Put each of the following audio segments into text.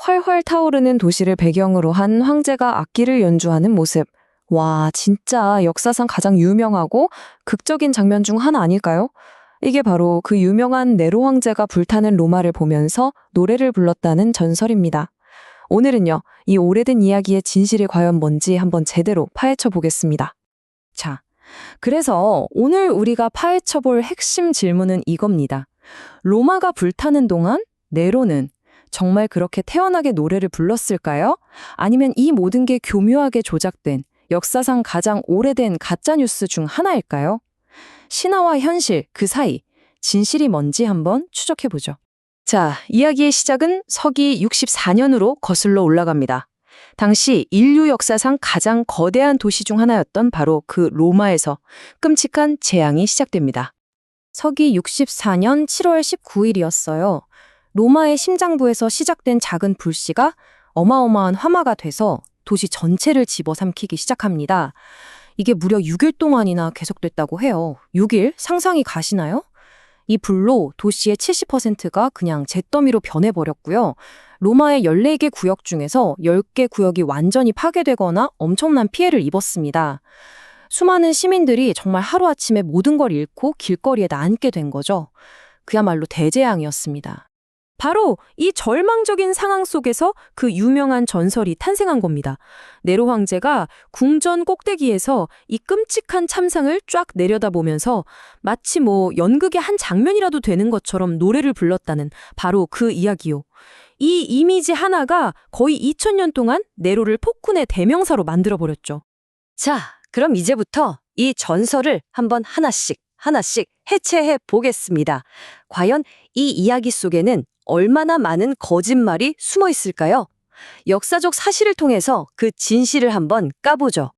활활 타오르는 도시를 배경으로 한 황제가 악기를 연주하는 모습. 와, 진짜 역사상 가장 유명하고 극적인 장면 중 하나 아닐까요? 이게 바로 그 유명한 네로 황제가 불타는 로마를 보면서 노래를 불렀다는 전설입니다. 오늘은요, 이 오래된 이야기의 진실이 과연 뭔지 한번 제대로 파헤쳐 보겠습니다. 자, 그래서 오늘 우리가 파헤쳐 볼 핵심 질문은 이겁니다. 로마가 불타는 동안 네로는 정말 그렇게 태연하게 노래를 불렀을까요? 아니면 이 모든 게 교묘하게 조작된 역사상 가장 오래된 가짜뉴스 중 하나일까요? 신화와 현실 그 사이 진실이 뭔지 한번 추적해보죠. 자, 이야기의 시작은 서기 64년으로 거슬러 올라갑니다. 당시 인류 역사상 가장 거대한 도시 중 하나였던 바로 그 로마에서 끔찍한 재앙이 시작됩니다. 서기 64년 7월 19일이었어요. 로마의 심장부에서 시작된 작은 불씨가 어마어마한 화마가 돼서 도시 전체를 집어삼키기 시작합니다. 이게 무려 6일 동안이나 계속됐다고 해요. 6일? 상상이 가시나요? 이 불로 도시의 70%가 그냥 잿더미로 변해버렸고요. 로마의 14개 구역 중에서 10개 구역이 완전히 파괴되거나 엄청난 피해를 입었습니다. 수많은 시민들이 정말 하루아침에 모든 걸 잃고 길거리에 나앉게 된 거죠. 그야말로 대재앙이었습니다. 바로 이 절망적인 상황 속에서 그 유명한 전설이 탄생한 겁니다. 네로 황제가 궁전 꼭대기에서 이 끔찍한 참상을 쫙 내려다보면서 마치 연극의 한 장면이라도 되는 것처럼 노래를 불렀다는 바로 그 이야기요. 이 이미지 하나가 거의 2000년 동안 네로를 폭군의 대명사로 만들어버렸죠. 자, 그럼 이제부터 이 전설을 한번 하나씩 해체해 보겠습니다. 과연 이 이야기 속에는 얼마나 많은 거짓말이 숨어 있을까요? 역사적 사실을 통해서 그 진실을 한번 까보죠.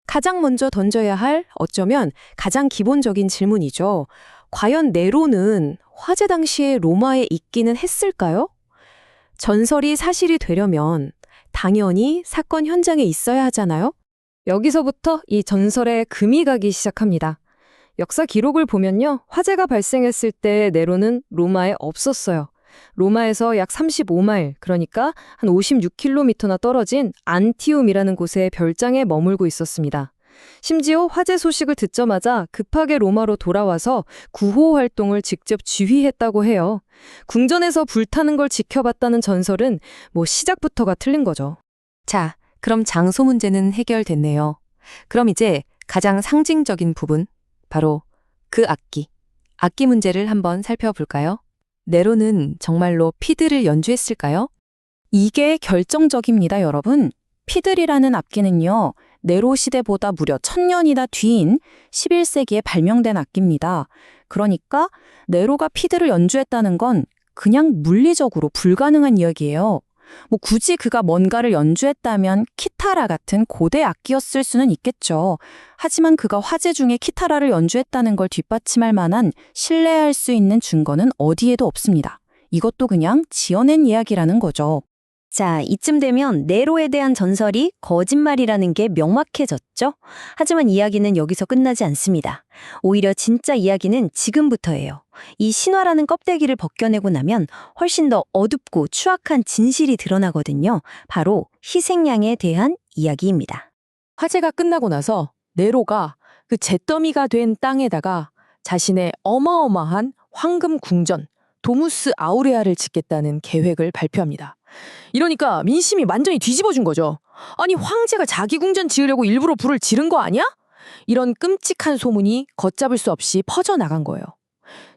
가장 먼저 던져야 할 어쩌면 가장 기본적인 질문이죠. 과연 네로는 화재 당시에 로마에 있기는 했을까요? 전설이 사실이 되려면 당연히 사건 현장에 있어야 하잖아요. 여기서부터 이 전설에 금이 가기 시작합니다. 역사 기록을 보면요. 화재가 발생했을 때 네로는 로마에 없었어요. 로마에서 약 35마일, 그러니까 한 56km나 떨어진 안티움이라는 곳에 별장에 머물고 있었습니다. 심지어 화재 소식을 듣자마자 급하게 로마로 돌아와서 구호 활동을 직접 지휘했다고 해요. 궁전에서 불타는 걸 지켜봤다는 전설은 시작부터가 틀린 거죠. 자, 그럼 장소 문제는 해결됐네요. 그럼 이제 가장 상징적인 부분, 바로 그 악기 문제를 한번 살펴볼까요? 네로는 정말로 피드를 연주했을까요? 이게 결정적입니다, 여러분. 피들이라는 악기는요, 네로 시대보다 무려 1000년이나 뒤인 11세기에 발명된 악기입니다. 그러니까 네로가 피들을 연주했다는 건 그냥 물리적으로 불가능한 이야기예요. 굳이 그가 뭔가를 연주했다면 키타라 같은 고대 악기였을 수는 있겠죠. 하지만 그가 화재 중에 키타라를 연주했다는 걸 뒷받침할 만한 신뢰할 수 있는 증거는 어디에도 없습니다. 이것도 그냥 지어낸 이야기라는 거죠. 자, 이쯤 되면 네로에 대한 전설이 거짓말이라는 게 명확해졌죠? 하지만 이야기는 여기서 끝나지 않습니다. 오히려 진짜 이야기는 지금부터예요. 이 신화라는 껍데기를 벗겨내고 나면 훨씬 더 어둡고 추악한 진실이 드러나거든요. 바로 희생양에 대한 이야기입니다. 화재가 끝나고 나서 네로가 그 잿더미가 된 땅에다가 자신의 어마어마한 황금 궁전, 도무스 아우레아를 짓겠다는 계획을 발표합니다. 이러니까 민심이 완전히 뒤집어진 거죠. 아니, 황제가 자기 궁전 지으려고 일부러 불을 지른 거 아니야? 이런 끔찍한 소문이 걷잡을 수 없이 퍼져나간 거예요.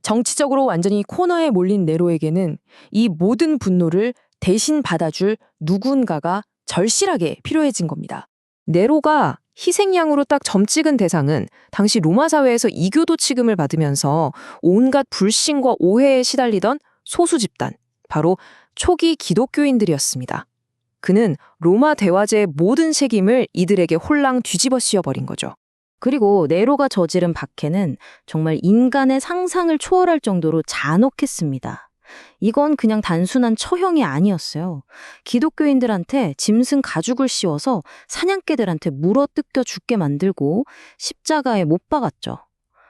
정치적으로 완전히 코너에 몰린 네로에게는 이 모든 분노를 대신 받아줄 누군가가 절실하게 필요해진 겁니다. 네로가 희생양으로 딱 점 찍은 대상은 당시 로마 사회에서 이교도 취급을 받으면서 온갖 불신과 오해에 시달리던 소수 집단, 바로 초기 기독교인들이었습니다. 그는 로마 대화제의 모든 책임을 이들에게 홀랑 뒤집어 씌워버린 거죠. 그리고 네로가 저지른 박해는 정말 인간의 상상을 초월할 정도로 잔혹했습니다. 이건 그냥 단순한 처형이 아니었어요. 기독교인들한테 짐승 가죽을 씌워서 사냥개들한테 물어뜯겨 죽게 만들고 십자가에 못 박았죠.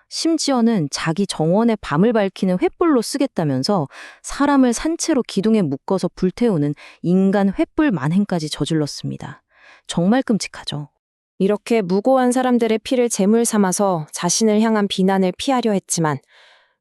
심지어는 자기 정원의 밤을 밝히는 횃불로 쓰겠다면서 사람을 산채로 기둥에 묶어서 불태우는 인간 횃불 만행까지 저질렀습니다. 정말 끔찍하죠. 이렇게 무고한 사람들의 피를 제물 삼아서 자신을 향한 비난을 피하려 했지만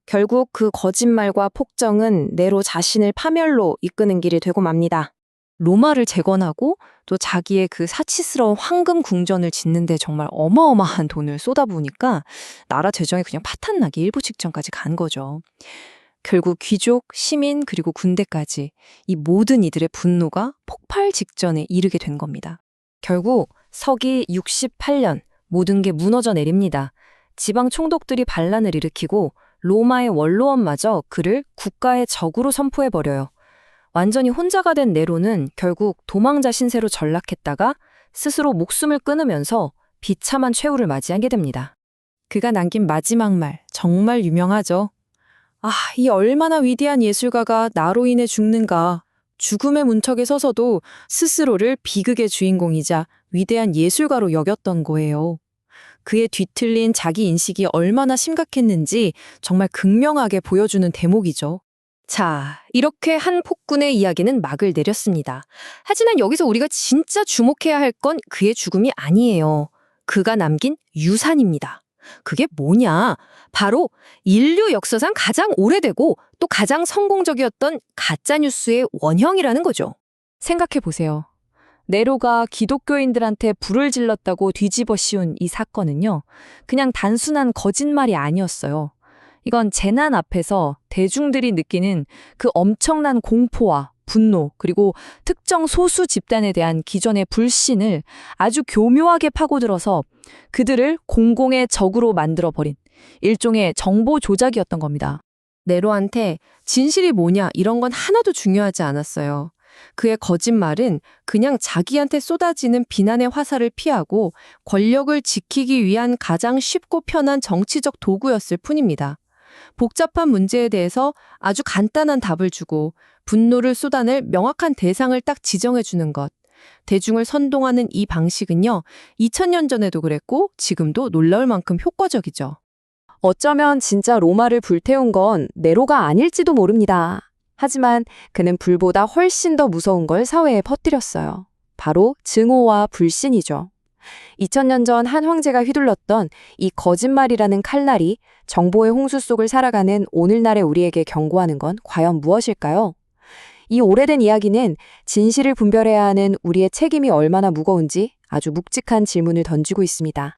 결국 그 거짓말과 폭정은 네로 자신을 파멸로 이끄는 길이 되고 맙니다. 로마를 재건하고 또 자기의 그 사치스러운 황금 궁전을 짓는데 정말 어마어마한 돈을 쏟아부으니까 나라 재정이 그냥 파탄나기 일부 직전까지 간 거죠. 결국 귀족, 시민 그리고 군대까지 이 모든 이들의 분노가 폭발 직전에 이르게 된 겁니다. 결국 서기 68년 모든 게 무너져 내립니다. 지방 총독들이 반란을 일으키고 로마의 원로원마저 그를 국가의 적으로 선포해버려요. 완전히 혼자가 된 네로는 결국 도망자 신세로 전락했다가 스스로 목숨을 끊으면서 비참한 최후를 맞이하게 됩니다. 그가 남긴 마지막 말 정말 유명하죠. 아, 이 얼마나 위대한 예술가가 나로 인해 죽는가. 죽음의 문턱에 서서도 스스로를 비극의 주인공이자 위대한 예술가로 여겼던 거예요. 그의 뒤틀린 자기 인식이 얼마나 심각했는지 정말 극명하게 보여주는 대목이죠. 자, 이렇게 한 폭군의 이야기는 막을 내렸습니다. 하지만 여기서 우리가 진짜 주목해야 할 건 그의 죽음이 아니에요. 그가 남긴 유산입니다. 그게 뭐냐? 바로 인류 역사상 가장 오래되고 또 가장 성공적이었던 가짜뉴스의 원형이라는 거죠. 생각해 보세요. 네로가 기독교인들한테 불을 질렀다고 뒤집어 씌운 이 사건은요, 그냥 단순한 거짓말이 아니었어요. 이건 재난 앞에서 대중들이 느끼는 그 엄청난 공포와 분노, 그리고 특정 소수 집단에 대한 기존의 불신을 아주 교묘하게 파고들어서 그들을 공공의 적으로 만들어버린 일종의 정보 조작이었던 겁니다. 네로한테 진실이 뭐냐 이런 건 하나도 중요하지 않았어요. 그의 거짓말은 그냥 자기한테 쏟아지는 비난의 화살을 피하고 권력을 지키기 위한 가장 쉽고 편한 정치적 도구였을 뿐입니다. 복잡한 문제에 대해서 아주 간단한 답을 주고 분노를 쏟아낼 명확한 대상을 딱 지정해 주는 것. 대중을 선동하는 이 방식은요, 2000년 전에도 그랬고 지금도 놀라울 만큼 효과적이죠. 어쩌면 진짜 로마를 불태운 건 네로가 아닐지도 모릅니다. 하지만 그는 불보다 훨씬 더 무서운 걸 사회에 퍼뜨렸어요. 바로 증오와 불신이죠. 2000년 전 한 황제가 휘둘렀던 이 거짓말이라는 칼날이 정보의 홍수 속을 살아가는 오늘날의 우리에게 경고하는 건 과연 무엇일까요? 이 오래된 이야기는 진실을 분별해야 하는 우리의 책임이 얼마나 무거운지 아주 묵직한 질문을 던지고 있습니다.